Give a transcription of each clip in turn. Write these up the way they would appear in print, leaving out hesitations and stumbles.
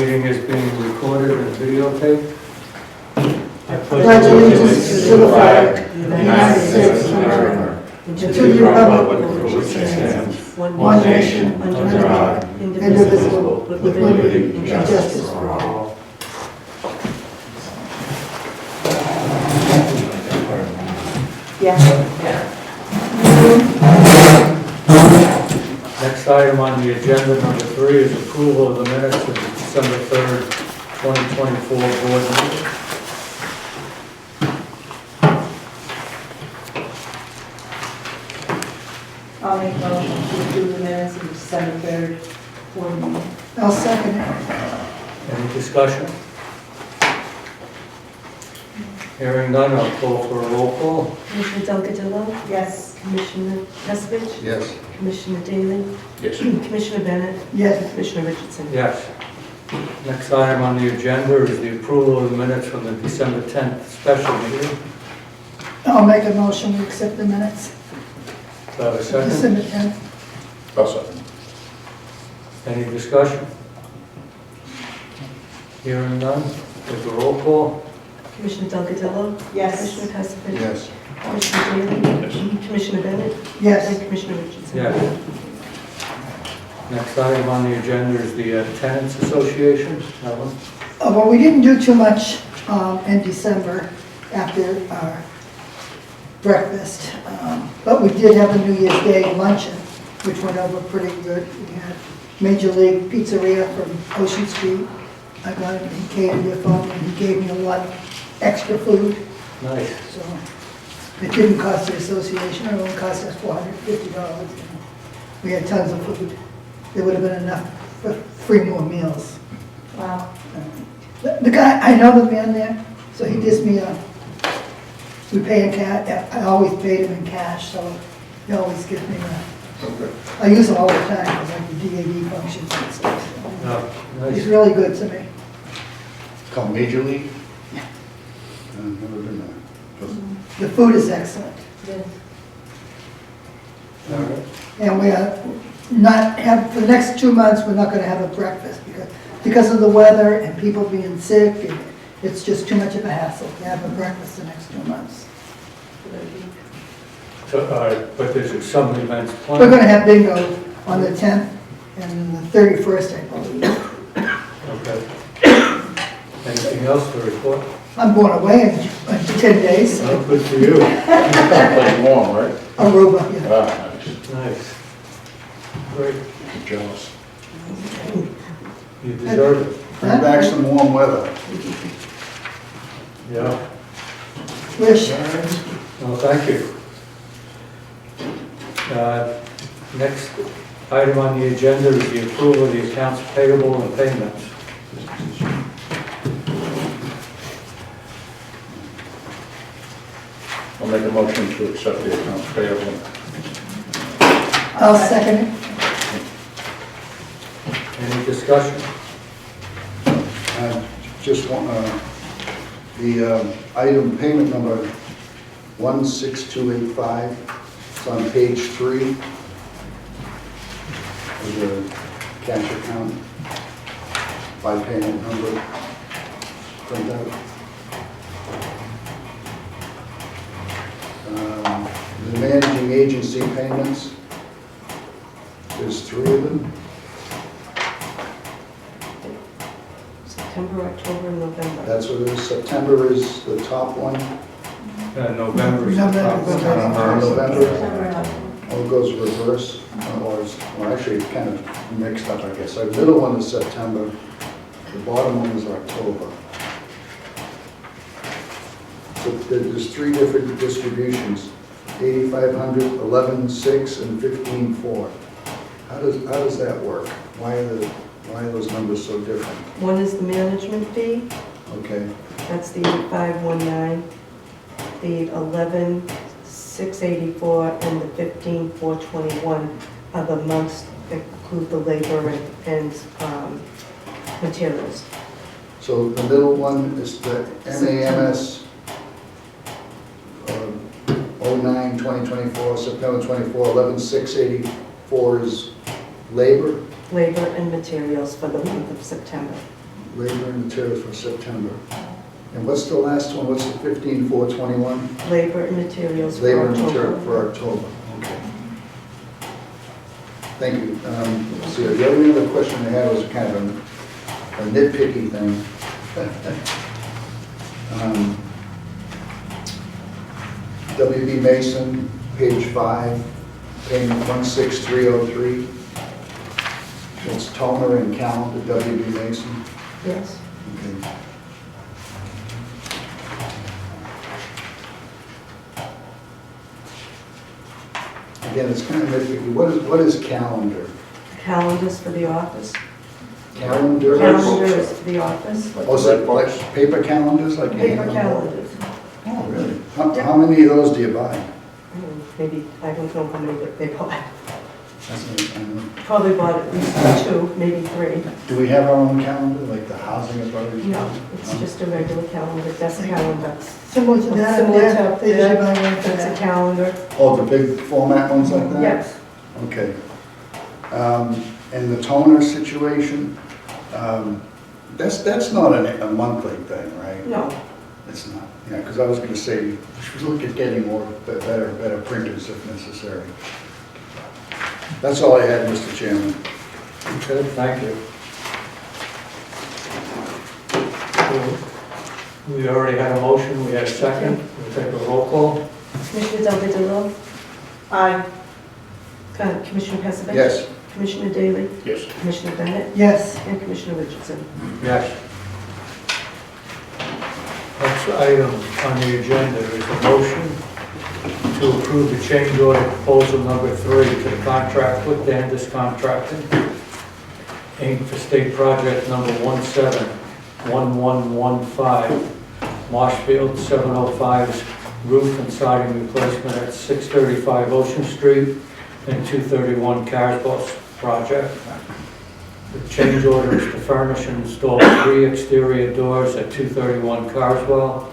Meeting is being recorded and videotaped. I pledge allegiance to the flag of the United States of America and to the republic for which it stands, one nation, under God, indivisible, with liberty and justice for all. Next item on the agenda, number 3, is approval of the minutes of the December 3rd, 2024 board meeting. I'll make a motion to approve the minutes of December 3rd board meeting. I'll second it. Any discussion? Hearing none, I'll call for a roll call. Commissioner Delgadillo? Yes. Commissioner Peskovich? Yes. Commissioner Daly? Yes. Commissioner Bennett? Yes. Commissioner Richardson? Yes. Next item on the agenda is the approval of the minutes from the December 10th special meeting. I'll make a motion to accept the minutes. Do I have a second? December 10th. I'll second. Any discussion? Hearing none, with the roll call. Commissioner Delgadillo? Yes. Commissioner Peskovich? Yes. Commissioner Daly? Yes. Commissioner Bennett? Yes. And Commissioner Richardson? Yes. Next item on the agenda is the Tenants Association. Ellen? Well, we didn't do too much in December after our breakfast, but we did have a New Year's Day luncheon, which went over pretty good. We had Major League Pizzeria from Ocean Street. I got him, he catered it for me, and he gave me a lot extra food, Nice. so it didn't cost the association, it only cost us $450. We had tons of food. There would have been enough for 3 more meals. Wow. The guy, I know the man there, so he gives me we pay in cash, I always paid him in cash, so he always gives me Okay. I use him all the time, for like the DAV functions and stuff. So. Oh, He's nice. really good to me. Called Major League? Yeah. I've never been there. The food is excellent. Yes. All right. And we are not have, for the next 2 months, we're not gonna have a breakfast because of the weather and people being sick, and it's just too much of a hassle to have a breakfast the next 2 months. So, but there's some events We're planned. gonna have bingo on the 10th and the 31st, I believe. Okay. Anything else to report? I'm going away in 10 days. Oh, good for you. Playing warm, right? Aruba, yeah. Ah, nice. Nice. Great. I'm jealous. You deserve it. Bring back some warm weather. Yeah. Wish. Well, thank you. Next item on the agenda is the approval of the accounts payable and payments. I'll make a motion to accept the accounts payable. I'll second it. Any discussion? Just want, the item payment number 16285, it's on page 3 of the cash account by payment number printout. The managing agency payments, there's 3 of them. September, October, and November. That's what it is. September is the top one. November is the top one. November. Oh, it goes reverse, well, actually, it's kind of mixed up, I guess. The middle one is September, the bottom one is October. So there's 3 different distributions, 8,500, 11,6, and 15,4. How does that work? Why are those numbers so different? One is the management fee, Okay, that's the 8519, the 11,684, and the 15,421 are the months that include the labor and materials. so the middle one is the MAMS 09/2024, September 24, 11/6/84 is labor. Labor and materials for the month of September. labor and materials for September. And what's the last one? What's the 15,421? Labor and materials for Labor and material October. for October. Okay. Thank you. See, the only other question I had was kind of a nitpicky thing. WB Mason, page 5, payment 16303. It's toner and calendar, WB Mason. Yes. Okay. Again, it's kind of nitpicky. What is calendar? Calendars for the office. Calendar? Calendars for the office. Oh, is it like paper calendars like you hang Paper on the wall? calendars. Oh, really? How many of those do you buy? Maybe, I don't know how many that they bought. That's what I know. Probably bought at least 2, maybe 3. Do we have our own calendar, like the housing authority? No, it's just a regular calendar, desk calendar. Similar to that, Similar yeah, to they usually that. buy one for That's a that. calendar. Oh, the big format ones like that? Yes. Okay. And the toner situation, that's not a monthly thing, right? No. It's not, yeah, because I was going to say, we should look at getting better printers if necessary. That's all I had, Mr. Chairman. Okay, thank you. We already had a motion, we had a second, we'll take a roll call. Commissioner Del Vidillo? Aye. Commissioner Pesavich? Yes. Commissioner Daley? Yes. Commissioner Bennett? Yes, And Commissioner Richardson? Yes. Next item on the agenda is a motion to approve the change order proposal number 3 to the contract with Dandis Contracting, Inc. for state project number 171115, Marshfield 705's roof and siding replacement at 635 Ocean Street and 231 Carswell project. The change order is to furnish and install 3 exterior doors at 231 Carswell.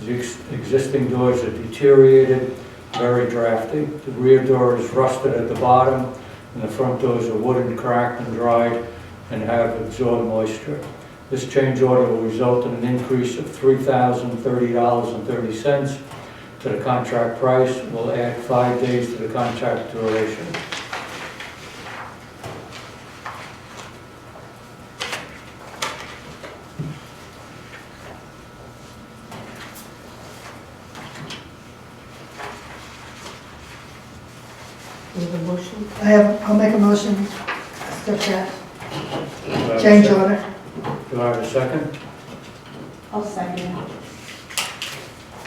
The existing doors are deteriorated, very drafty. The rear door is rusted at the bottom, and the front doors are wooden, cracked and dried, and have absorbed moisture. This change order will result in an increase of $3,030.30 to the contract price. Will add 5 days to the contract duration. You have a motion? I'll make a motion, accept that change order. Do I have a second? I'll second.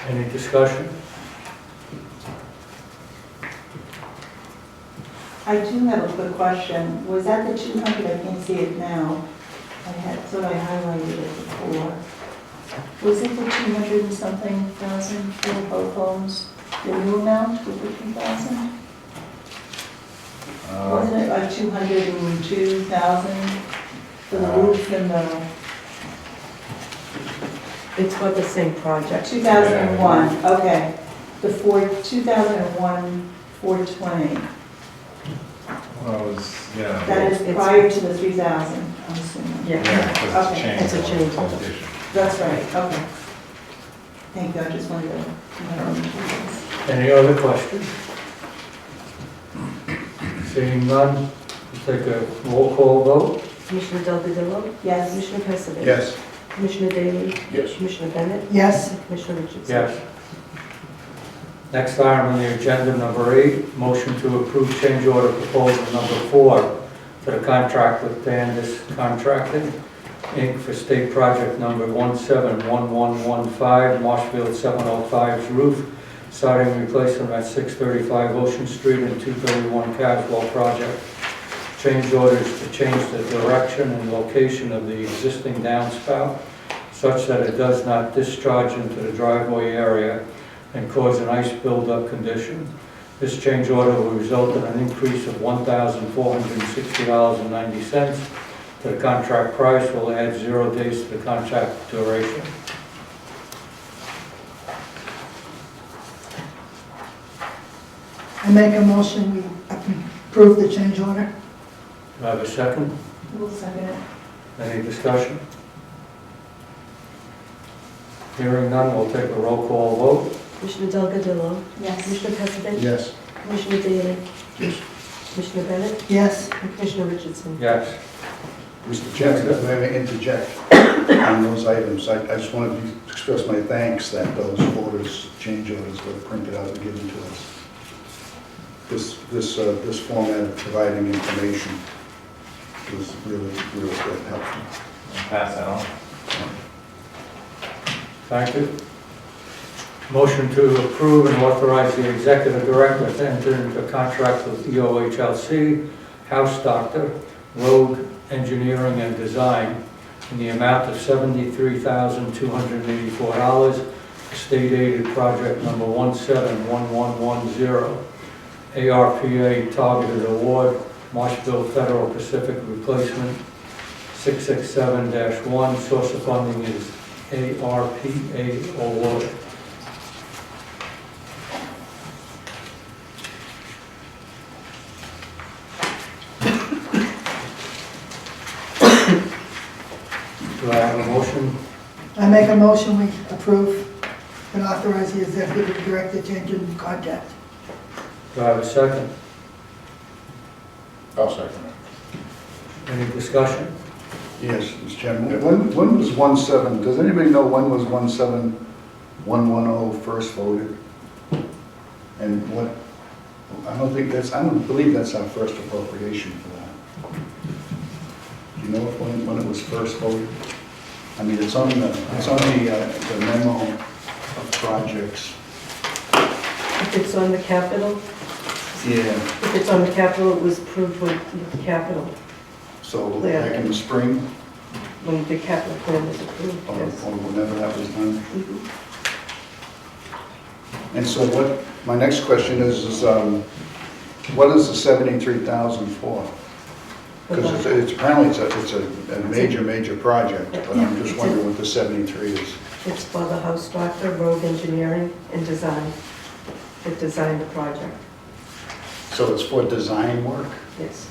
Any discussion? I do have a quick question. Was that the 200? I can't see it now. So I highlighted it before. Was it the 200 and something thousand for both homes? The new amount was 50,000? Wasn't it like 202,000 for the roof and the It's for the same project. 2001? Okay. The 2001 420. Well, it was, yeah. That is It's- prior to the 3,000, I'm assuming. Yeah. Yeah, because Okay. it's changed. It's a change. Competition. That's right, okay. Thank you, I just wanted to know. Any other questions? Seeing none, we'll take a roll call vote. Commissioner Del Vidillo? Yes. Commissioner Pesavich? Yes. Commissioner Daley? Yes. Commissioner Bennett? Yes, And Commissioner Richardson? Yes. Next item on the agenda, number 8, motion to approve change order proposal number 4 to the contract with Dandis Contracting, Inc. for state project number 171115, Marshfield 705's roof siding replacement at 635 Ocean Street and 231 Caswell project. Change orders to change the direction and location of the existing downspout such that it does not discharge into the driveway area and cause an ice buildup condition. This change order will result in an increase of $1,460.90 to the contract price. Will add 0 days to the contract duration. I make a motion, we approve the change order. Do I have a second? We'll second it. Any discussion? Hearing none, we'll take a roll call vote. Commissioner Delgadillo. Yes. Commissioner Pessivant. Yes. Commissioner Daly. Commissioner Bennett. Yes, And Commissioner Richardson. Yes. Mr. Chairman, may I interject on those items? I just wanted to express my thanks that those orders, change orders were printed out and given to us. This format of providing information was really good, helpful. Pass that on. Thank you. Motion to approve and authorize the executive director to enter into a contract with EOHLC, House Doctor, Road Engineering and Design in the amount of $73,284, state aided project number 171110, ARPA targeted award, Marshfield Federal Pacific Replacement 667-1, source of funding is ARPA award. Do I have a motion? I make a motion, we approve and authorize the executive director to enter into contract. Do I have a second? I'll second it. Any discussion? Yes, Mr. Chairman. When was 17, does anybody know when was 17110 first voted? And what, I don't believe that's our first appropriation for that. Do you know when it was first voted? I mean, it's on the memo of projects. If it's on the capital, Yeah. if it's on the capital, it was approved with the capital, So Yeah. back in the spring, when the capital plan was approved, or yes. whenever that was done. Mhm. And so my next question is what is the 73,000 for? Because it's apparently it's a major project, but I'm just wondering what the 73 is. It's for the House Doctor, Road Engineering and Design. It designed the project, So it's for design work? yes.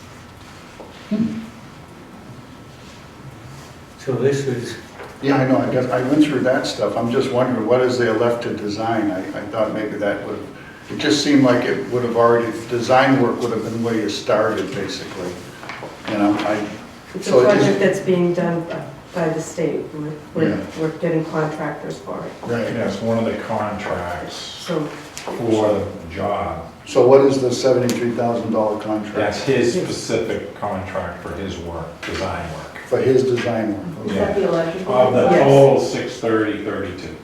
So this is, Yeah, I know, I went through that stuff. I'm just wondering, what is there left to design? I thought maybe that would, it just seemed like it would have already, design work would have been where you started, basically. You know, It's a So it is- project that's being done by the state. Yeah. We're getting contractors for it. right. Yeah, it's one of the contracts So for the job. So what is the $73,000 contract? That's his specific contract for his work, design work. For his design work? Is that the electrical? Of the Yes. total 630,32.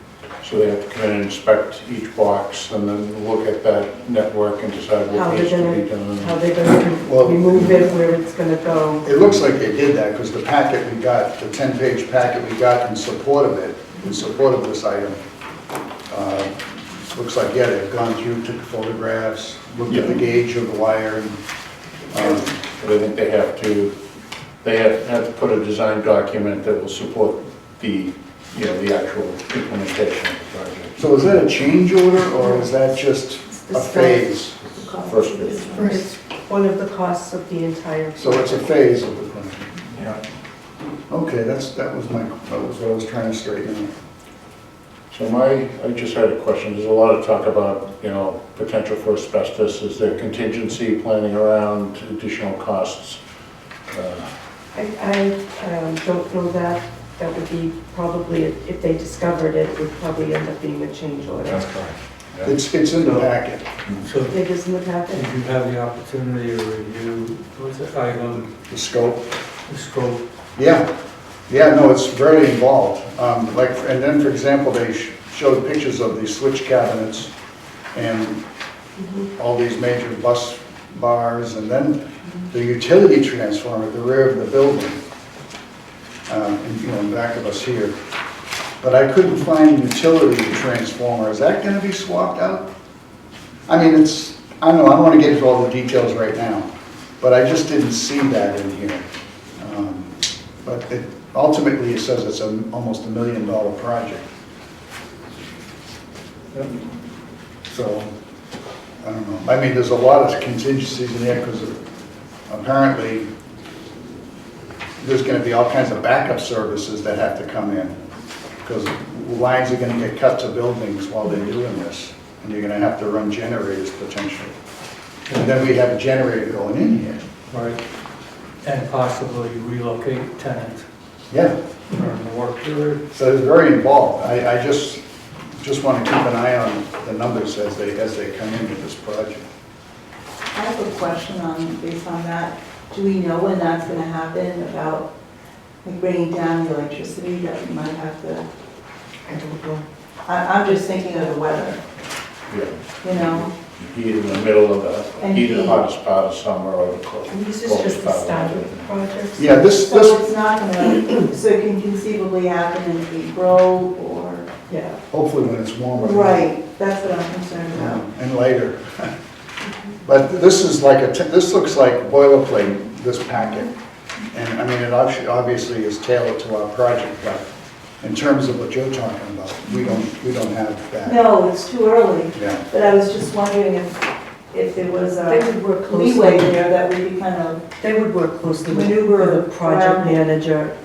So they have to come in and inspect each box and then look at that network and decide How what they're needs to be gonna, how done. they're gonna Well- remove it, where it's gonna go. It looks like they did that, because the packet we got, the 10-page packet we got in support of it, in support of this item, looks like, yeah, they've gone through, took photographs, looked at the gauge of the wire, and, But I think they have to put a design document that will support the actual implementation of the project. so is that a change order, or is that just The a start. phase? First phase. It's one of the costs of the entire. So it's a phase of the project? Yeah. Okay, that was what I was trying to straighten out. So I just had a question. There's a lot of talk about, potential for asbestos. Is there contingency planning around additional costs? I don't know that. That would be probably, if they discovered it, it would probably end up being a change order. That's correct. Yeah. It's in the packet. so It is in the did packet? you have the opportunity to review, what's it, item, The scope. the scope? Yeah, no, it's very involved. And then, for example, they showed pictures of these switch cabinets and all these major bus bars, and then the utility transformer at the rear of the building, in back of us here. But I couldn't find utility transformer. Is that gonna be swapped out? I mean, I don't know, I don't wanna get into all the details right now, but I just didn't see that in here. But ultimately, it says it's almost $1 million project. So, I don't know. I mean, there's a lot of contingencies in there, because apparently there's going to be all kinds of backup services that have to come in. because lines are gonna get cut to buildings while they're doing this, and you're gonna have to run generators potentially. And then we have a generator going in here. Right, and possibly relocate tenants Yeah, during the work period. so it's very involved. I just want to keep an eye on the numbers as they come into this project. I have a question based on that. Do we know when that's gonna happen about like bringing down the electricity that we might have to? I don't know. I'm just thinking of the weather, Yeah. you know? Heat in the middle of the, And heat of the heat. hottest part of summer or the cold. This is just the start of the project. Yeah, this, So it's not gonna, so it can conceivably happen in April or? Yeah. hopefully when it's warmer. Right, that's what I'm concerned about. And later. But this is like this looks like boilerplate, this packet. And I mean, it obviously is tailored to our project, but in terms of what you're talking about, we don't have that. No, it's too early, Yeah, but I was just wondering if there was They a would work closely. leeway there that we could kind of, They would work closely with Maneuver the project around it. manager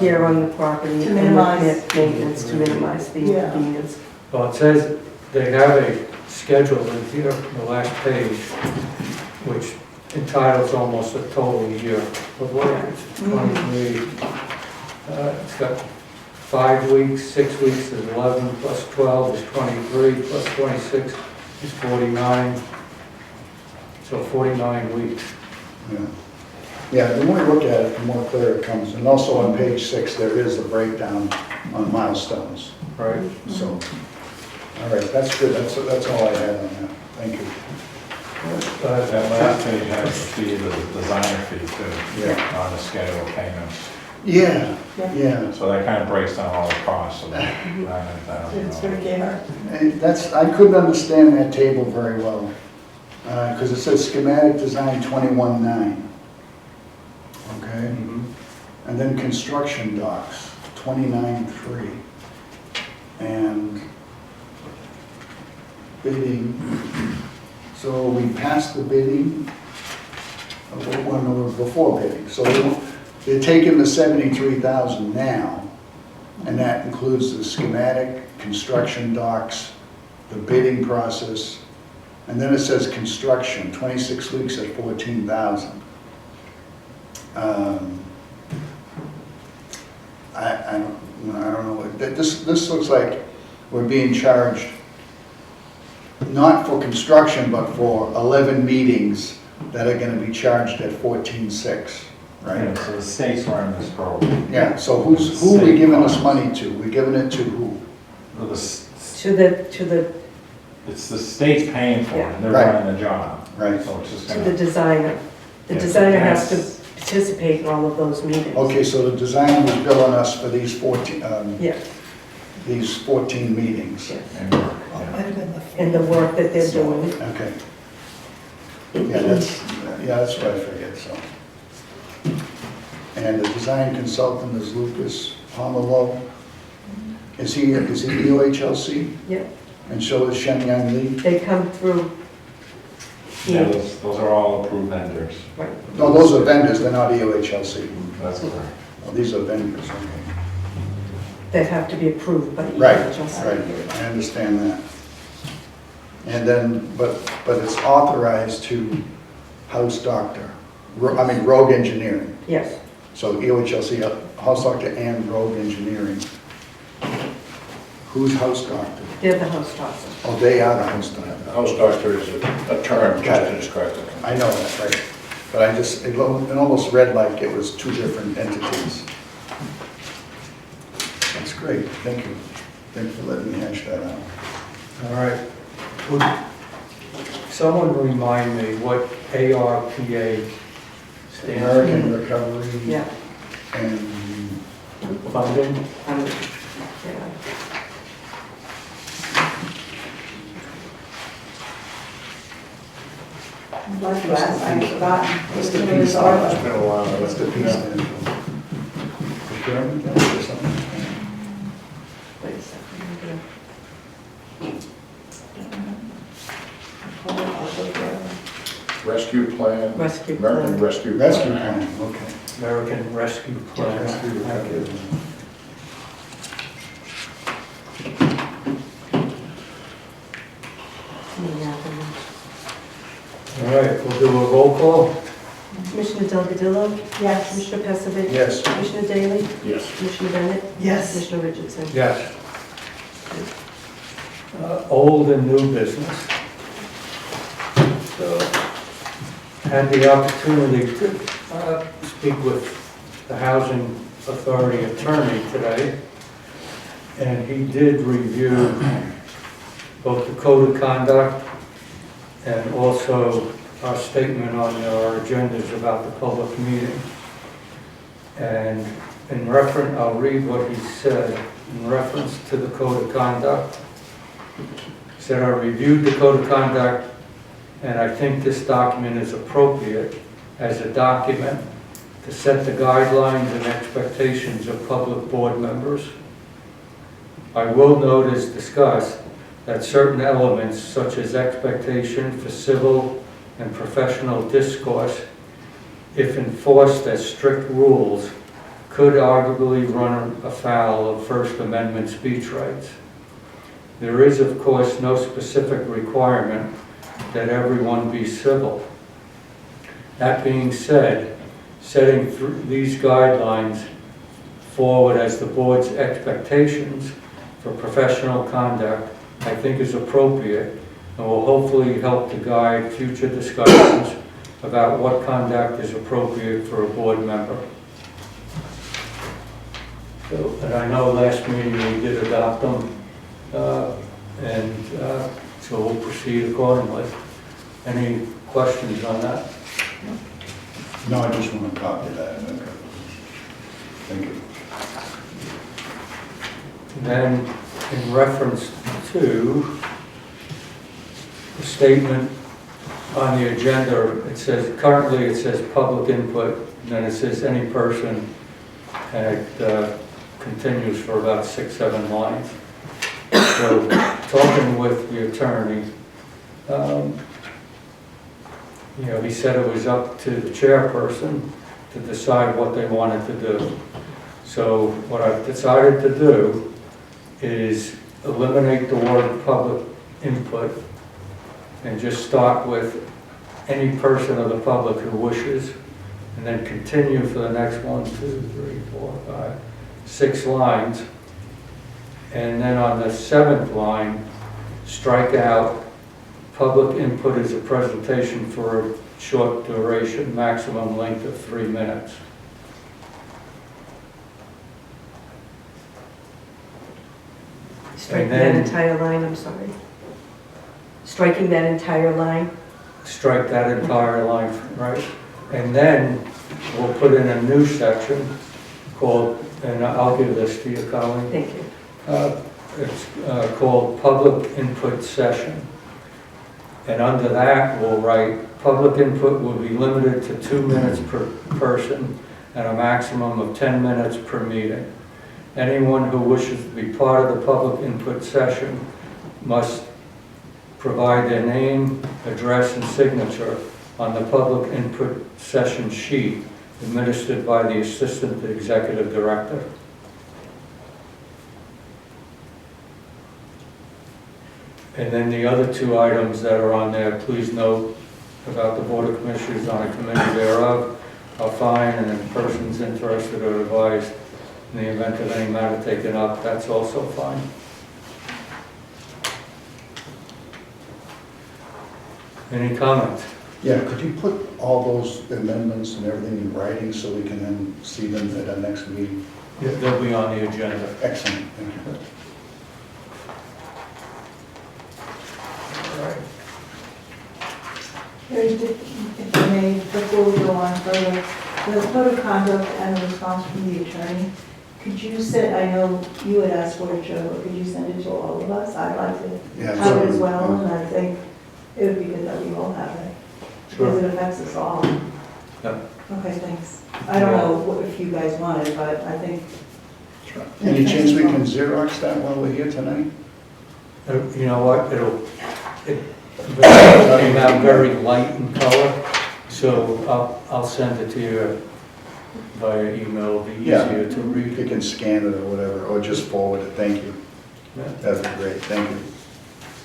here on the property. To and minimize- with maintenance, to minimize the Yeah. inconvenience. Well, it says they have a schedule in here, the last page, which entitles almost a total year of work. It's 23, it's got 5 weeks, 6 weeks is 11, plus 12 is 23, plus 26 is 49. So 49 weeks. yeah. Yeah, the more you look at it, the more clear it comes. And also on page 6, there is a breakdown on milestones. Right. So, all right, that's good. That's all I had on that. Thank you. That last page has the fee, the designer fee too, Yeah. on the schedule of payments. Yeah, yeah. So that kind of breaks down all the costs of that. it's for care. And I couldn't understand that table very well, because it says schematic design 21.9. Okay? And then construction docs, 29.3. And bidding, so we passed the bidding, well, no, before bidding. So they're taking the 73,000 now, and that includes the schematic, construction docs, the bidding process, and then it says construction, 26 weeks at 14,000. I don't know, this looks like we're being charged not for construction, but for 11 meetings that are gonna be charged at 14,600, Yeah, right? so the states run this program. Yeah, so who are we giving this money to? We're giving it to who? Well, To the it's the state's paying for it, and they're Right. running the job. Right. So it's just To the gonna, designer. The Yeah, designer has that's- to participate in all of those meetings. Okay, so the designer was billing us for these 14, Yeah, these 14 meetings. yes. and work, Oh, yeah. might have been the. And the work that they're doing. Okay. Yeah, that's what I figured, so. And the design consultant is Lucas Pomelo. Is he UHLC? Yeah, And so is Shenyang Lee? they come through Yeah, here, those are all approved vendors. right. No, those are vendors, they're not UHLC. That's correct. Oh, these are vendors, okay. That have to be approved by the Right, EHS. right, I understand that. And then, but it's authorized to house doctor, Rogue Engineering. Yes, So EOHLC, house doctor and Rogue Engineering. Who's house doctor? they're the host doctor. Oh, they are the house doctor. House doctor is a term just to describe it. I know that, right. But it almost read like it was two different entities. That's great, thank you. Thanks for letting me hash that out. All right. Would someone remind me what ARPA stands American Recovery Yeah. and for? Funding? Yeah. I'd like to ask, I've forgotten. What's the It was piece? ARPA. It's been a while. what's the piece stand for? Procurement or something? Wait a second. Rescue plan, Rescue American plan. Rescue Plan. Rescue plan, okay. American Rescue Plan. Rescue Thank you. recovery. We'll do a roll call. Commissioner Delgadillo? Yes. Commissioner Peskovich? Yes. Commissioner Daley? Yes. Commissioner Bennett? Yes. Commissioner Richardson? Yes. Old and new business. So, had the opportunity to speak with the Housing Authority attorney today, and he did review both the code of conduct and also our statement on our agendas about the public meeting. And in reference, I'll read what he said in reference to the code of conduct. He said, I reviewed the code of conduct and I think this document is appropriate as a document to set the guidelines and expectations of public board members. I will note as discussed that certain elements such as expectation for civil and professional discourse, if enforced as strict rules, could arguably run afoul of First Amendment speech rights. There is, of course, no specific requirement that everyone be civil. That being said, setting these guidelines forward as the board's expectations for professional conduct, I think is appropriate and will hopefully help to guide future discussions about what conduct is appropriate for a board member. So, and I know last meeting we did adopt them, so we'll proceed accordingly. Any questions on that? No, I just want to copy that. Okay. Thank you. Then, in reference to the statement on the agenda, it says, currently it says public input, and then it says any person, and it continues for about 6-7 lines. So, talking with the attorney, he said it was up to the chairperson to decide what they wanted to do. So what I've decided to do is eliminate the word public input and just start with any person of the public who wishes, and then continue for the next 1, 2, 3, 4, 5, 6 lines. And then on the 7th line, strike out public input is a presentation for a short duration, maximum length of 3 minutes. Striking And then- that entire line, I'm sorry. Striking that entire line? Strike that entire line, right? And then we'll put in a new section called, and I'll give this to you, Colleen. Thank you. It's called Public Input Session. And under that, we'll write, public input will be limited to 2 minutes per person and a maximum of 10 minutes per meeting. Anyone who wishes to be part of the public input session must provide their name, address, and signature on the public input session sheet administered by the Assistant Executive Director. And then the other 2 items that are on there, please note about the Board of Commissioners on a committee thereof are fine, and if persons interested or advised in the event of any matter taken up, that's also fine. Any comments? Yeah, could you put all those amendments and everything in writing so we can then see them at our next meeting? Yeah, they'll be on the agenda. Excellent, thank you. All right. If I may, before we go on further, the code of conduct and the response from the attorney, could you send, I know you had asked for it, Joe, but could you send it to all of us? I'd like to Yeah, have it as so- well, and I think it would be good that we all have it, Sure. because it affects us all. Yeah. Okay, thanks. I don't know if you guys want it, but I think, Any chance we can Xerox that while we're here tonight? You know what, it came out very light in color, so I'll send it to you via email, it'll be Yeah. easier to You read. can scan it or whatever, or just forward it, thank you. Yeah. That'd be great, thank you.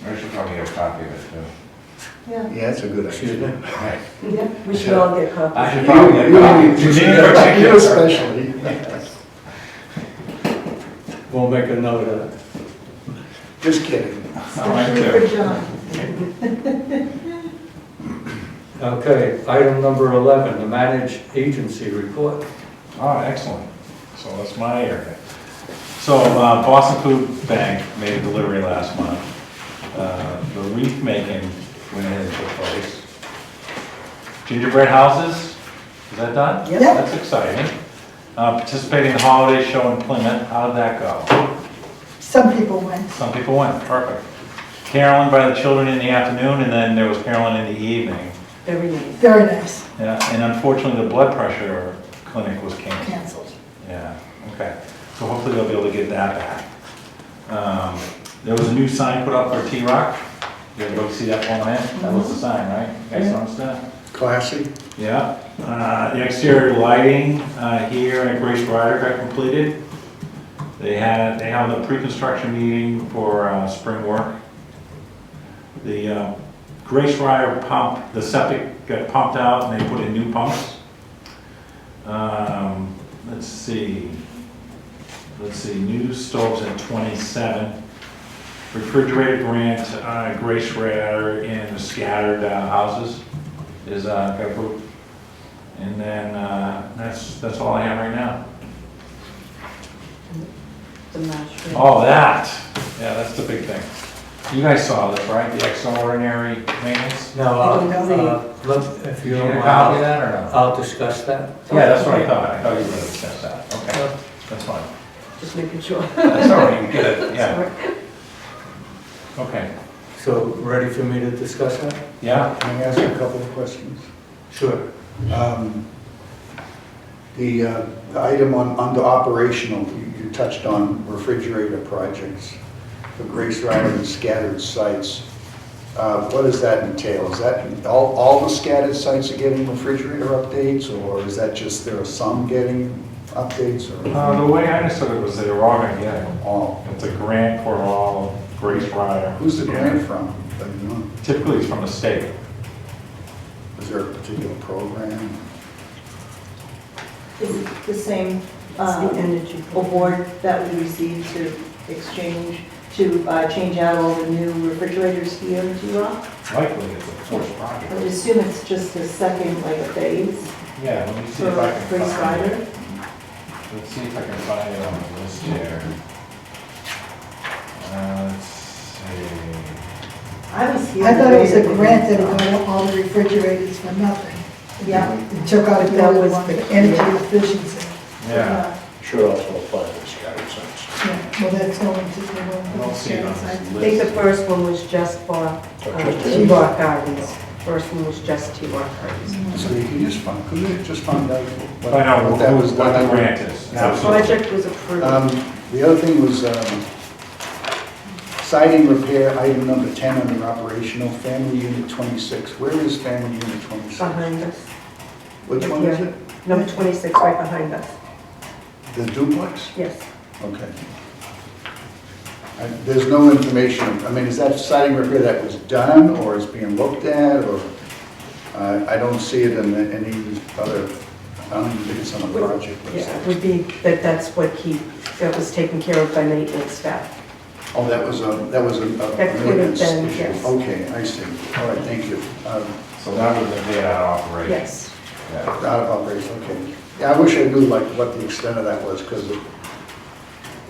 I should probably get a copy of it too. Yeah, Yeah, that's a good Excuse idea. me? Right. yeah. We should all get copies. I should probably get a copy. You need to You particular. especially. We'll make a note of that. Just kidding. All right, Especially too. for John. Okay, item number 11, the managed agency report. Oh, excellent. So that's my area. So Boston Food Bank made a delivery last month. The wreath making went ahead and took place. Gingerbread houses, is that done? Yep. That's exciting. Participating in the holiday show in Plymouth, how did that go? Some people went. Some people went, perfect. Caroling by the children in the afternoon, and then there was caroling in the evening. Very nice. Very nice. Yeah, and unfortunately, the blood pressure clinic was canceled. Canceled. Yeah, okay. So hopefully they'll be able to get that back. There was a new sign put up for T-Rock. You guys go see that one in? That was the sign, right? You guys noticed that? Classy. Yeah. The exterior lighting here at Grace Rider got completed. They have a pre-construction meeting for spring work. The Grace Rider pump, the septic got pumped out and they put in new pumps. Let's see, new stoves at 27. Refrigerator grant, Grace Rider in the scattered houses is got approved. And then that's all I have right now. The Marshfield. Oh, that, yeah, that's the big thing. You guys saw this, right? The extraordinary maintenance? Now, I don't if you Did you don't get a copy of mind, that or no? I'll discuss that. Yeah, that's what I thought. I thought you were gonna discuss that. Okay, that's fine. Just making sure. That's all right, you get it, yeah. Sorry. Okay, So, ready for me to discuss that? yeah? Can I ask you a couple of questions? Sure. The item under operational, you touched on refrigerator projects for Grace Rider and scattered sites. What does that entail? Is that all the scattered sites are getting refrigerator updates, or is that just there are some getting updates, or The way I understood it was they were all gonna get it. all? It's a grant for all Grace Rider. Who's the grant from? Do you know? Typically it's from the state. Is there a particular program? Is it the same It's the energy. award that we received to exchange, to change out all the new refrigerators here in T-Rock? Likely it's a first I would project. assume it's just a second, like a phase Yeah, let me see for if I can Grace find Rider. it. Let's see if I can find it on the list here. Let's see. I was here. I thought the it was day a they grant that did it got all the refrigerators for nothing. Yeah. It took out a That building was one the- for energy efficiency. Yeah, Should also apply to scattered sites. Yeah, well, that's going to, they I won't don't put see it on the this I think the list. first one was just for T-Rock Gardens. First one was just T-Rock Gardens. So you can just find, could you just find out what Find out what that was what the done? grant is. The Absolutely. project was approved. The other thing was siding repair, item number 10 under operational, family unit 26. Where is family unit 26? Behind us. Which one is Here. it? Number 26, right behind us. The duplex? Yes. Okay. There's no information, I mean, is that siding repair that was done, or is being looked at, or, I don't see it in any other, I don't even think it's on the project list. Yeah, it would be that that was taken care of by maintenance staff. Oh, that was a That could have maintenance been, issue. yes. Okay, I see. All right, thank you. So that would have been out of operation. Yes. Yeah. Out of operation, okay. Yeah, I wish I knew like what the extent of that was, because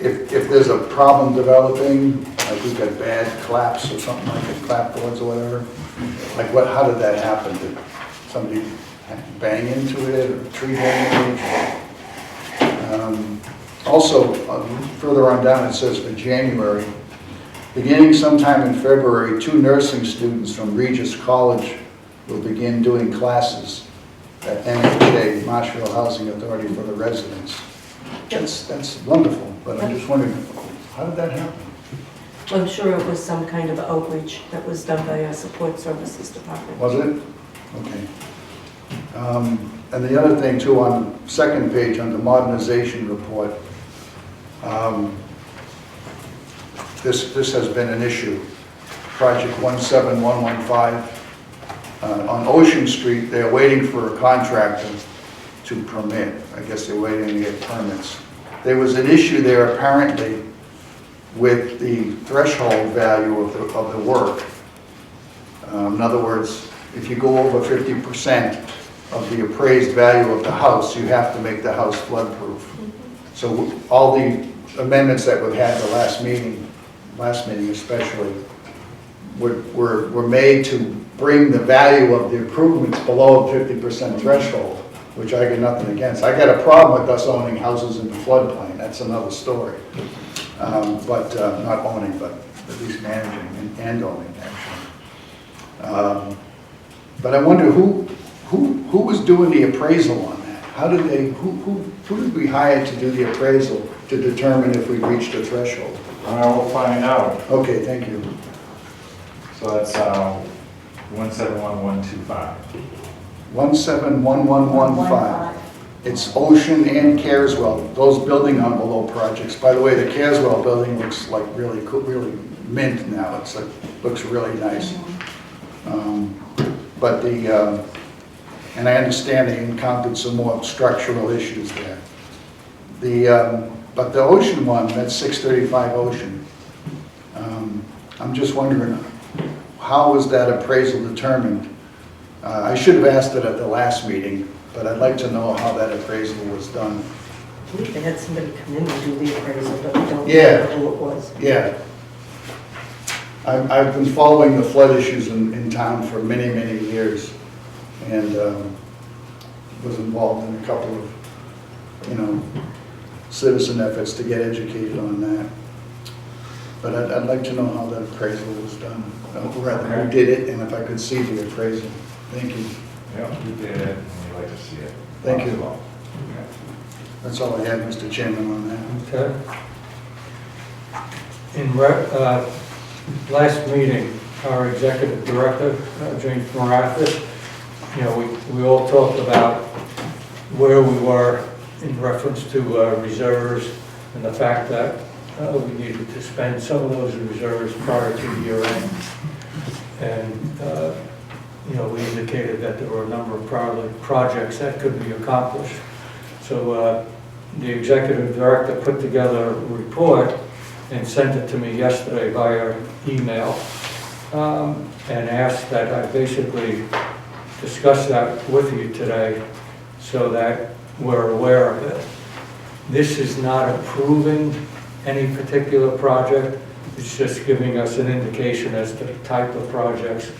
if there's a problem developing, like we've got bad claps or something like that, clapboards or whatever, like how did that happen? Did somebody bang into it, or tree damage? Also, further on down, it says for January, beginning sometime in February, 2 nursing students from Regis College will begin doing classes at MHA, Marshfield Housing Authority for the residents. That's wonderful, but I'm just wondering, how did that happen? I'm sure it was some kind of outreach that was done by our support services department. Was it? Okay. And the other thing too, on the second page, on the modernization report, this has been an issue. Project 17115, on Ocean Street, they're waiting for a contractor to permit. I guess they're waiting to get permits. There was an issue there apparently with the threshold value of the work. In other words, if you go over 50% of the appraised value of the house, you have to make the house flood-proof. So all the amendments that we've had the last meeting especially, were made to bring the value of the improvements below a 50% threshold, which I got nothing against. I got a problem with us owning houses in the floodplain, that's another story. But not owning, but at least managing and owning, actually. But I wonder who was doing the appraisal on that? How did they, who did we hire to do the appraisal to determine if we reached a threshold? I will find out. Okay, thank you. So that's 171125. 171115. It's Ocean and Careswell, those building envelope projects. By the way, the Careswell building looks like really cool, really mint now. It's like, looks really nice. But the, and I understand they encountered some more structural issues there. But the Ocean one, that's 635 Ocean. I'm just wondering, how was that appraisal determined? I should have asked it at the last meeting, but I'd like to know how that appraisal was done. I believe they had somebody come in and do the appraisal, but we don't Yeah. know who it was. Yeah. I've been following the flood issues in town for many, many years, and was involved in a couple of, citizen efforts to get educated on that. But I'd like to know how that appraisal was done, or rather who did it, and if I could see the appraisal. Thank you. Yeah, you did it, and you'd like to see it. Thank you. Well, That's all I had, Mr. Chairman, on that. Okay. Last meeting, our executive director, James Morathis, we all talked about where we were in reference to reserves and the fact that we needed to spend some of those reserves prior to year end. And, we indicated that there were a number of projects that could be accomplished. So the executive director put together a report and sent it to me yesterday via email, and asked that I basically discuss that with you today so that we're aware of it. This is not approving any particular project, it's just giving us an indication as to the type of projects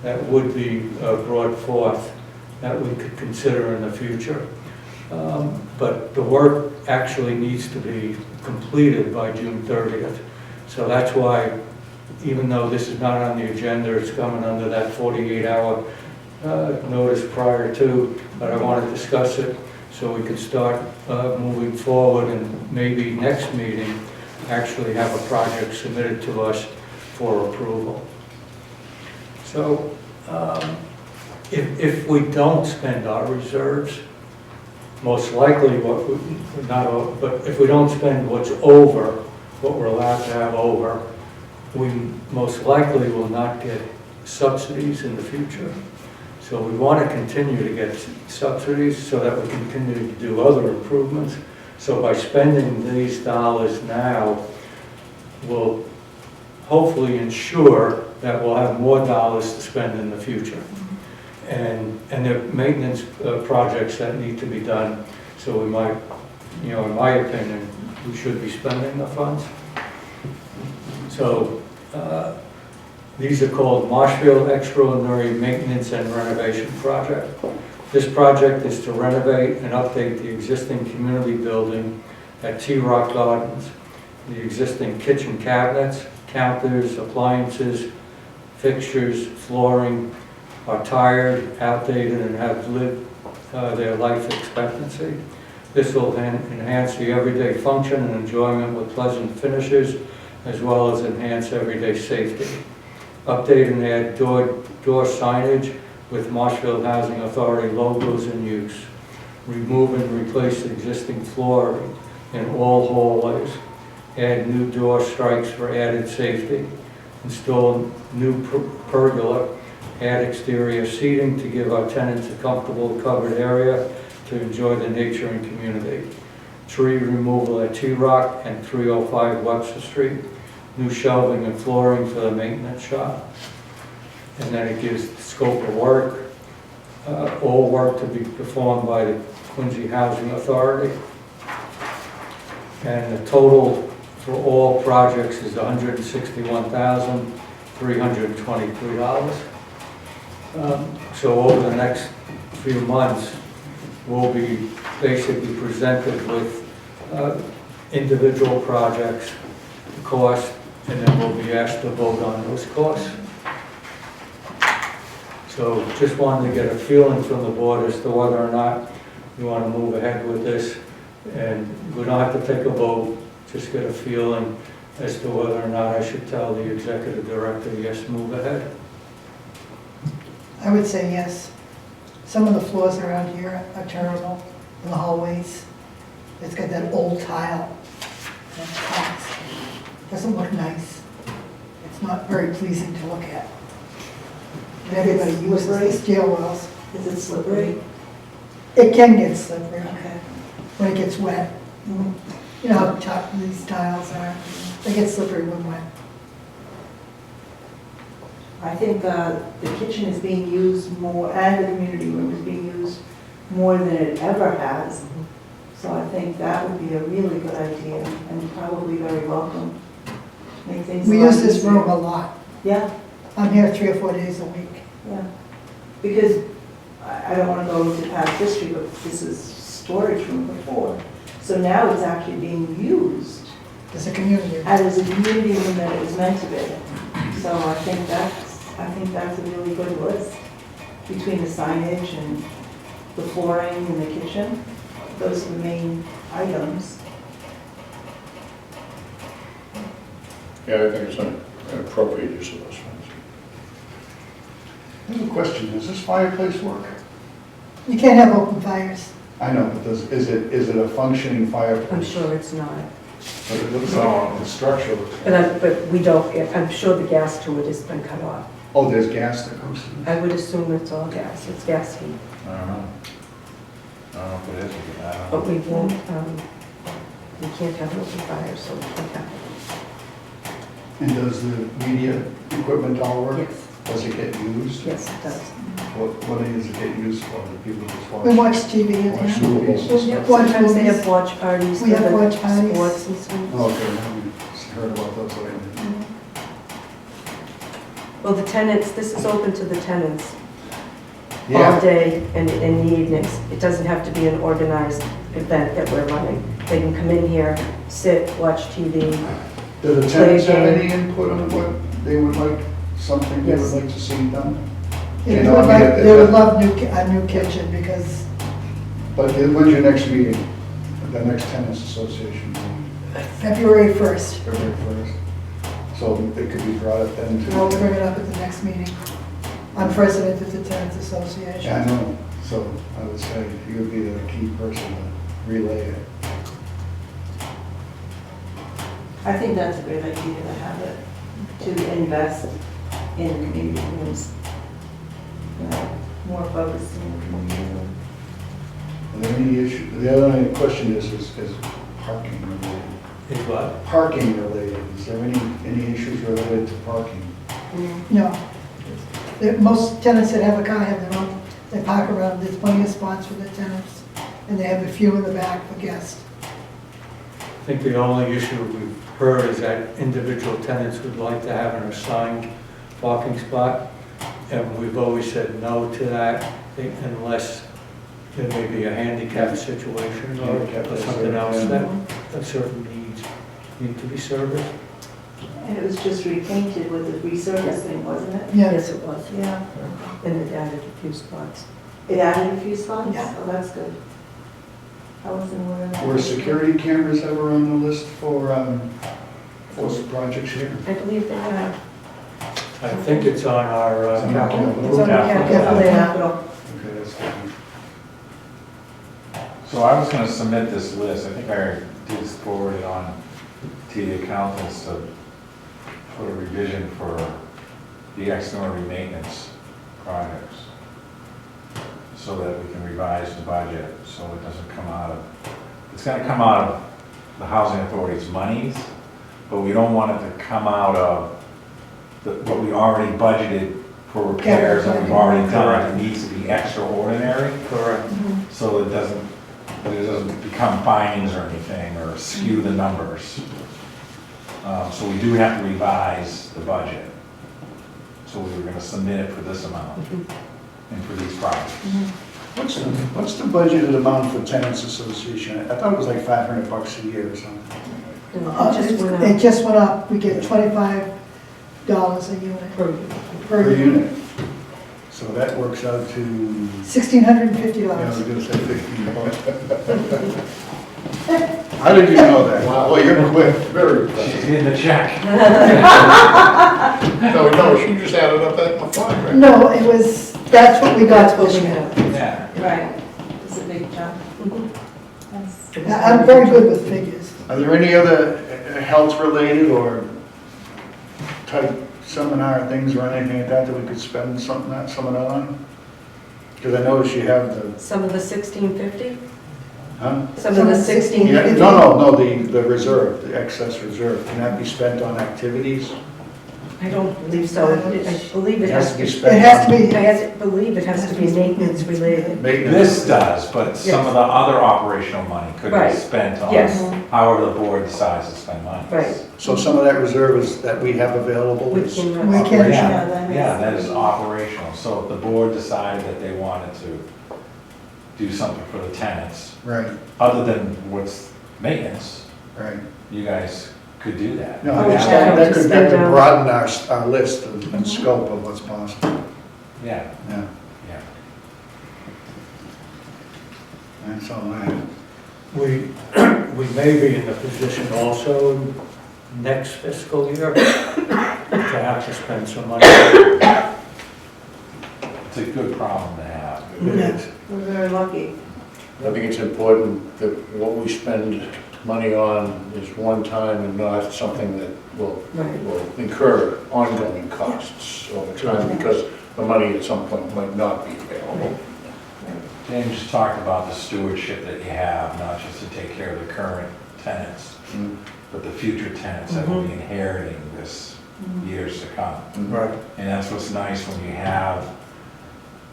that would be brought forth that we could consider in the future. But the work actually needs to be completed by June 30th. So that's why, even though this is not on the agenda, it's coming under that 48-hour notice prior to, but I want to discuss it so we could start moving forward, and maybe next meeting actually have a project submitted to us for approval. So if we don't spend our reserves, most likely but if we don't spend what's over, what we're allowed to have over, we most likely will not get subsidies in the future. So we want to continue to get subsidies so that we can continue to do other improvements. So by spending these dollars now, we'll hopefully ensure that we'll have more dollars to spend in the future. And there are maintenance projects that need to be done, so we might, in my opinion, we should be spending the funds. So these are called Marshfield Extraordinary Maintenance and Renovation Project. This project is to renovate and update the existing community building at T-Rock Gardens. The existing kitchen cabinets, counters, appliances, fixtures, flooring are tired, outdated, and have lived their life expectancy. This will enhance the everyday function and enjoyment with pleasant finishes, as well as enhance everyday safety. Update and add door signage with Marshfield Housing Authority logos in use. Remove and replace existing flooring in all hallways. Add new door strikes for added safety. Install new pergola add exterior seating to give our tenants a comfortable covered area to enjoy the nature and community. Tree removal at T-Rock and 305 Webster Street. New shelving and flooring for the maintenance shop. And then it gives the scope of work, all work to be performed by the Quincy Housing Authority. And the total for all projects is $161,323. So over the next few months, we'll be basically presented with individual projects, costs, and then we'll be asked to vote on those costs. So just wanted to get a feeling from the board as to whether or not you want to move ahead with this. And we don't have to take a vote, just get a feeling as to whether or not I should tell the executive director, yes, move ahead. I would say yes. Some of the floors around here are terrible in the hallways. It's got that old tile that cracks. Doesn't look nice. It's not very pleasing to look at. And everybody uses the stairwells. Is it slippery? It can get slippery Okay. when it gets wet. You know how tough these tiles are. They get slippery when wet. I think the kitchen is being used more, and the community room is being used more than it ever has. So I think that would be a really good idea and probably very welcome. Make things We a lot use this easier. room a lot. Yeah, I'm here 3 or 4 days a week. yeah. Because I don't want to go into past history, but this is storage room before. So now it's actually being used It's a community room. as a community room that it was meant to be. So I think that's a really good list between the signage and the flooring and the kitchen. Those are the main items. Yeah, I think it's an appropriate use of those funds. I have a question, does this fireplace work? You can't have open fires. I know, but is it a functioning fireplace? I'm sure it's not. But it looks like the structure looks. But we don't, I'm sure the gas to it has been cut off. Oh, there's gas that goes in I would assume it's all gas, it's gas heat. I don't know. I don't know if it is, I don't know. But we won't, we can't have open fires, so we can't have it. And does the media equipment all work? Yes, Does it get used? yes, it does. What does it get used for? Do people just watch? We watch TV in Watch here. movies and stuff? Watch Sometimes they have movies. watch parties We for have the watch parties. sports and stuff. Oh, okay, I haven't heard about those lately. Well, the tenants, this is open to the tenants all Yeah, day and in the evenings. It doesn't have to be an organized event that we're running. They can come in here, sit, watch TV. do the tenants have game. any input on what they would like, something they would Yes. like to see done? They You know, would I mean, they would love a new kitchen because But when's your next meeting? The next tenants association meeting? February 1st. February 1st? So it could be brought up then too? We'll bring it up at the next meeting. I'm president of the Tenants Yeah, I Association. know, so I would say you would be the key person to relay it. I think that's a great idea to have it, to invest in community rooms. You know, more focused in the community room. Are there any issue, the other question is parking related. Is what? Parking related, is there any issues related to parking? No. Most tenants that have a car have their own, they park around, there's plenty of spots for the tenants, and they have a few in the back for guests. I think the only issue we've heard is that individual tenants would like to have an assigned parking spot, and we've always said no to that unless there may be a handicap situation or something else that certain needs need to be serviced. And it was just repainted with the resurfacing, wasn't it? Yeah. Yes, it was. Yeah. And it added a few spots. It added a few spots? Yeah. Oh, that's good. I wasn't aware of that. Were security cameras ever on the list for the projects here? I believe they have. I think it's on our It's on capital. capital. It's on the capital plan. Capital. Okay, that's good. So I was gonna submit this list, I think I did forward it on to the accountants to put a revision for the extraordinary maintenance projects, so that we can revise the budget, so it doesn't come out of, it's gonna come out of the housing authority's monies, but we don't want it to come out of what we already budgeted for repairs that we've already done. It needs to be extraordinary, Correct. so it doesn't become findings or anything, or skew the numbers. So we do have to revise the budget. So we were gonna submit it for this amount and for these projects. What's the budgeted amount for tenants association? I thought it was like $500 a year or something. It just went up, we get $25 a unit. Per unit. So that works out to, $1,650. I was gonna say $15. How did you know that? Well, you're quick, very She's quick. getting the check. No, she just added up that in the fund, right? No, it was, that's what we got That's what this we year. have. Yeah. Right, it's a big jump. That's- I'm very good with figures. Are there any other health-related or type seminar things or anything like that that we could spend some on? Because I noticed you have the, Some of the 1650? huh? Some of the 1650? Yeah, no, the reserve, the excess reserve, can that be spent on activities? I don't believe so. I believe it has to be, spent It has to on be, I believe it has to be maintenance related. maintenance. This does, but some Yes. of the other operational money could be Right. spent on Yes. however the board decides to spend money. Right. So some of that reserve is, that we have available We is can, We can- operational? Yeah, that makes Yeah, that is sense. operational. So if the board decided that they wanted to do something for the tenants, Right, other than what's maintenance, right. you guys could do that. No, Oh, I just- yeah. that could Spend down. broaden our list and scope of what's possible, Yeah, yeah, yeah. that's all I have. We may be in the position also next fiscal year to have to spend some money. It's a good problem to have. It is. We're very lucky. I think it's important that what we spend money on is one time and not something that will right. incur ongoing costs over time, because the money at some point might not be available. Dan just talked about the stewardship that you have, not just to take care of the current tenants, but the future tenants that will be inheriting this years to come. Right. And that's what's nice when you have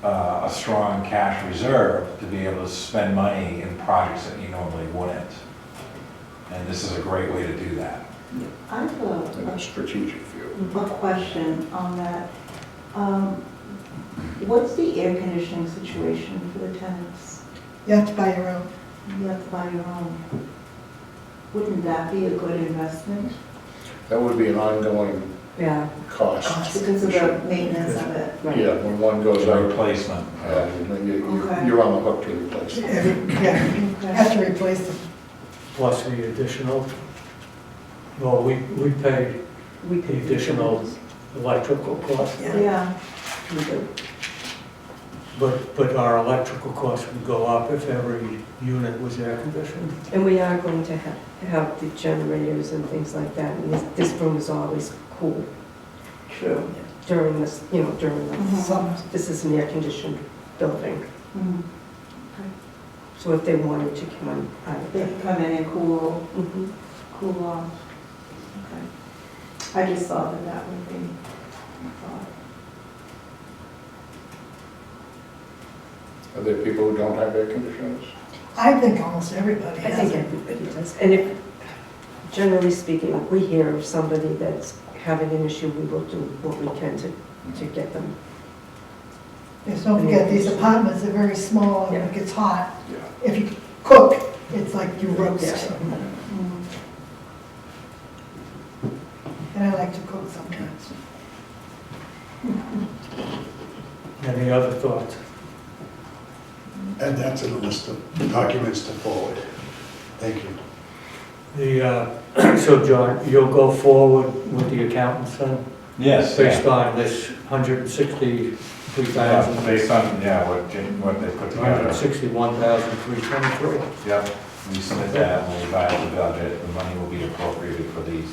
a strong cash reserve to be able to spend money in projects that you normally wouldn't. And this is a great way to do that. I have In a strategic view. a question on that. What's the air conditioning situation for the tenants? you have to buy your own. You have to buy your own. Wouldn't that be a good investment That would be an ongoing Yeah, cost. because of the maintenance of it? right. Yeah, when one goes It's a out, replacement. Okay. you're on the hook to replace it. Yeah, you have to replace them. Plus the additional, well, we paid We the additional electrical cost, Yeah, We do. but our electrical costs would go up if every unit was air conditioned. And we are going to have the generators and things like that, and this room is always cool true. during this, during the Mhm. summer. This is an air-conditioned building, Mhm. so if they wanted to come on out of They it. can come in and Mhm. cool off. Okay. I just thought that would be a thought. Are there people who don't have air conditioners? I think almost everybody I has think it. everybody does. And if, generally speaking, if we hear of somebody that's having an issue, we will do what we can to get them. Because don't forget, these apartments are very small, and Yeah. it gets hot. Yeah. If you cook, it's like you roast. Yeah. And I like to cook sometimes. Any other thoughts? Add that to the list of documents to forward. Thank you. So John, you'll go forward with the accountants then, Yes, based yeah. on this 163,000? Based on, what they put together. 161,323. Yep, we submit that, and we revise the budget, the money will be appropriated for these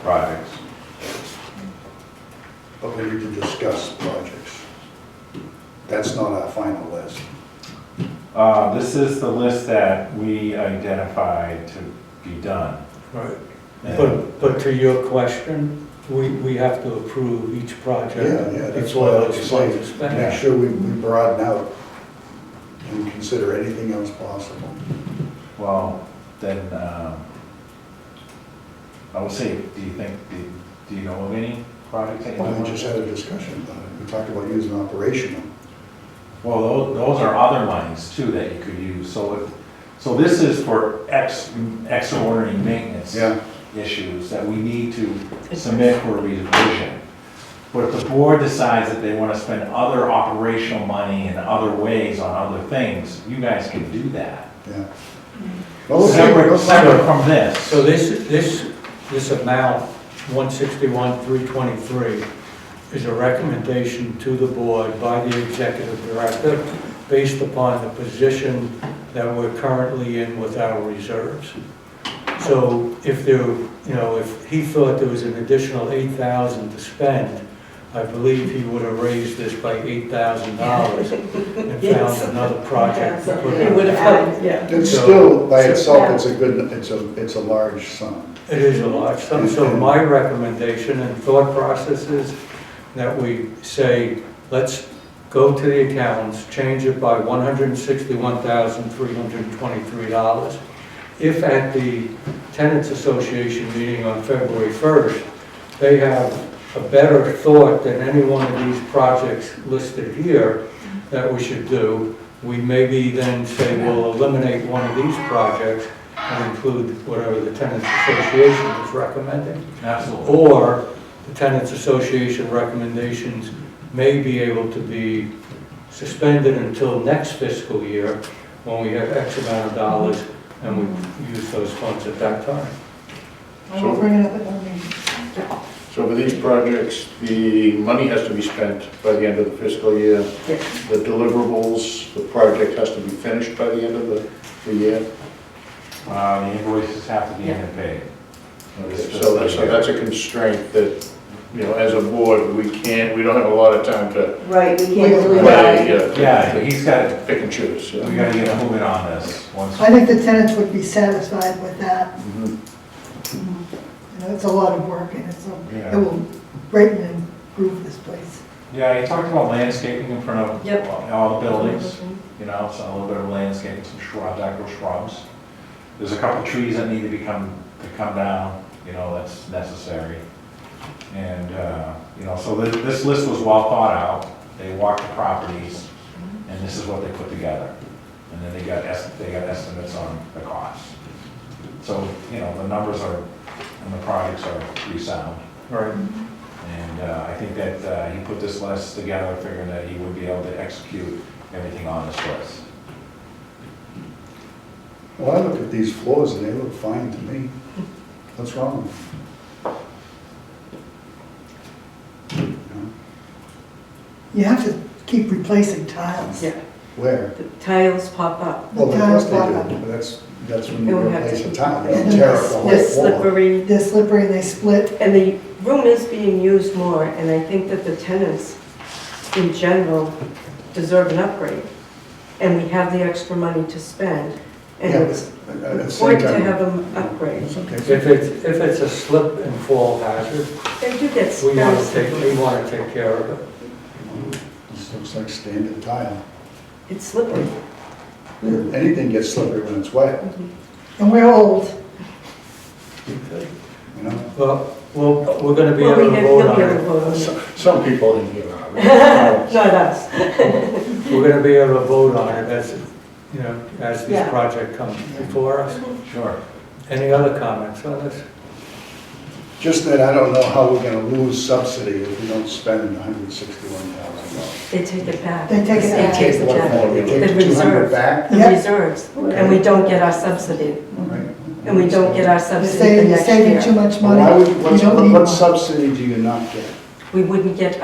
projects. But we need to discuss projects. This is the list that we identified to be done. Right. And- But to your question, we have to approve each project Yeah, that's before what I those was funds are saying. spent. Make sure we broaden out and consider anything else possible. Well, then, I would say, do you know of any projects that you Well, want? we just had a discussion about it. We talked about using operational. Well, those are other monies too that you could use, so this is for extraordinary maintenance Yeah. issues that we need to submit for revision. But if the board decides that they want to spend other operational money in other ways on other things, you guys can do that. Yeah. Well, let's see, let's see. Separate from this. So this amount, 161,323, is a recommendation to the board by the executive director based upon the position that we're currently in with our reserves. So if there, if he thought there was an additional 8,000 to spend, I believe he would have raised this by $8,000 and Yes. found another project to put It in. would have helped, yeah. It's still, by itself, it's a good, it's a large sum. It is a large sum, so my recommendation and thought process is that we say, let's go to the accountants, change it by $161,323. If at the Tenants Association meeting on February 1st, they have a better thought than any one of these projects listed here that we should do, we maybe then say we'll eliminate one of these projects and include whatever the Tenants Association is recommending. Absolutely. Or the Tenants Association recommendations may be able to be suspended until next fiscal year when we have X amount of dollars and we use those funds at that time. I will bring it up at our meeting. So for these projects, the money has to be spent by the end of the fiscal year. Yes. The deliverables, the project has to be finished by the end of the year. The invoices have to be in and paid. So that's a constraint that, as a board, we don't have a lot of time to Right, we can't really play, Yeah, he's got, pick and choose. we gotta get moving on this once. I think the tenants would be satisfied with that. Mhm. It's a lot of work and it Yeah. will greatly improve this place. Yeah, he talked about landscaping in front of Yep. all the buildings, so a little bit of landscaping, some shrubs, outdoor shrubs. There's a couple trees that need to come down, that's necessary. And, so this list was well thought out. They walked the properties, and this is what they put together. And then they got estimates on the costs. So, the numbers are, and the projects are pretty sound. Right. And I think that he put this list together figuring that he would be able to execute everything on this list. Well, I look at these floors and they look fine to me. What's wrong with them? You have to keep replacing tiles. Yeah, Where? the tiles pop up. Well, The of course tiles they pop do, up. but that's when you It would have replace to a be- tile, you And don't tear up the then whole They're floor. slippery, They're slippery, they split. and the room is being used more, and I think that the tenants in general deserve an upgrade. And we have the extra money to spend, and Yeah, it's but at the same important to time- have them upgrade. It's okay. If it's a slip and fall hazard, They do get we want to slippery. take care of it. This looks like standard tile. It's slippery. Anything gets slippery when it's wet, And we're old. you know? Well, we're going to be Well, able we to have, vote you'll be on able to it. vote on it. Some people in here are. Not us. We're going to be able to vote on it as this Yeah. project comes before us. Sure. Any other comments on this? Just that I don't know how we're gonna lose subsidy if we don't spend $161,000. They take it back. They take it The state back. takes it What back. for? We The take the 200 reserves. back, The Yep. reserves, and we don't get our subsidy, right? and we don't get our You're subsidy the saving, next saving too year. much Well, money. why would, You don't need what one. subsidy do you not get? We wouldn't get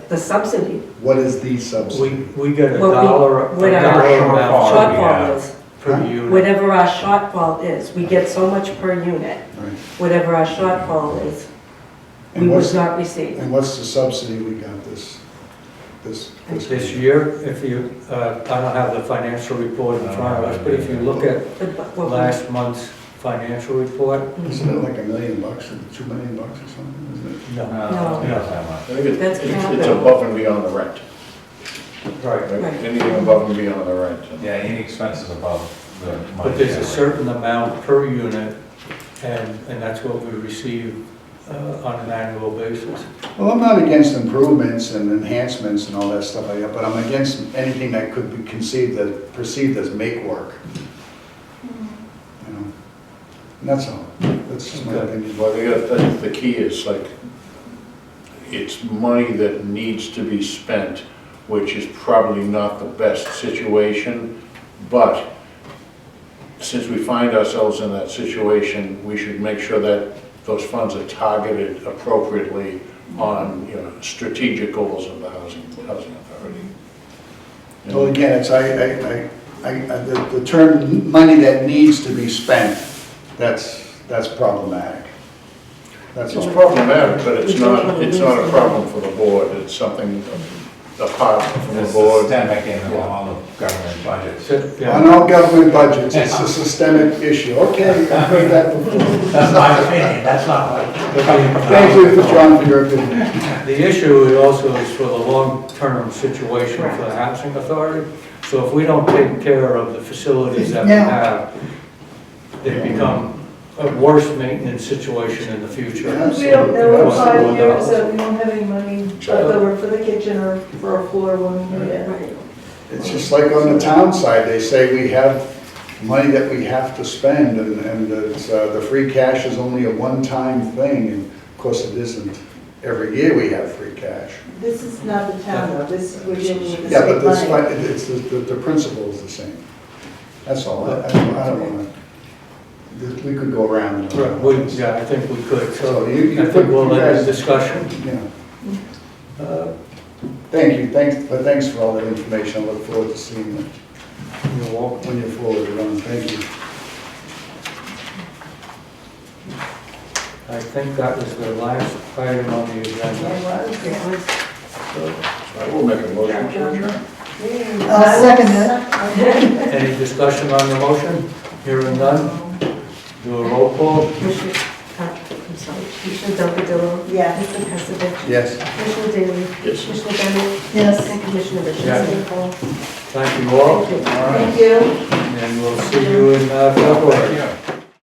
the subsidy, What is the subsidy? We get a What we- dollar whatever amount shortfall. shortfall is. per unit. Whatever our shortfall is, we get so much per unit. Right. Whatever our shortfall is, we And would what's, not receive. and what's the subsidy we got this? This year, if you, I don't have the financial report in front of us, but if you look at last month's financial report, Isn't it like $1 million, or $2 million or something, isn't it? no, No. I think That's it's capital. above and beyond the rent, right. right? Right. Anything above and beyond the rent. Yeah, any expenses above the money. But there's a generated. certain amount per unit, and that's what we receive on an annual basis. Well, I'm not against improvements and enhancements and all that stuff like that, but I'm against anything that could be perceived as make work. You know, and that's all. That's just my opinion. Well, the key is like, it's money that needs to be spent, which is probably not the best situation, but since we find ourselves in that situation, we should make sure that those funds are targeted appropriately on, you know, strategic goals of the housing authority. Well, again, it's, the term money that needs to be spent, that's problematic. That's It's all. problematic, but it's not a problem for the board, it's something apart from the It's board. systemic in all the government budgets. So, yeah. On all government budgets, it's a systemic issue. Okay, I've heard that before. That's my opinion, that's not what. Thank you for John for your opinion. The issue also is for the long-term situation for the housing authority. So if we don't take care of the facilities that we Yeah. have, they become a worse maintenance situation in the future. Yeah. We don't know in Because 5 of years the- that we don't have any money left over for the kitchen or for a floor when we need it. Right. It's just like on the town side, they say we have money that we have to spend, and it's, the free cash is only a one-time thing, and of course it isn't. Every year we have free cash. This is not the town though, this, we're dealing with the Yeah, but state that's, money. it's, the principle is the same. That's all. I don't wanna, we could go around and around. Yeah, I think we could, So so you I think we'll you let guys- the discussion. You know, thank you, thanks for all that information. I look forward to seeing it You're welcome. when you're forward to run. Thank you. I think that was the last item on the agenda. It was. I will make a motion to adjourn. I'll second it. Any discussion on the motion? Hearing none? Do a roll call? Commissioner, I'm sorry, Commissioner Delgadillo. Yes. Mr. Passadich. Yes. Commissioner Daly. Yes. Commissioner Bennett. Yes. And Commissioner Yes. Richardson. Thank you all, Thank you. Thank you. and we'll see you in February.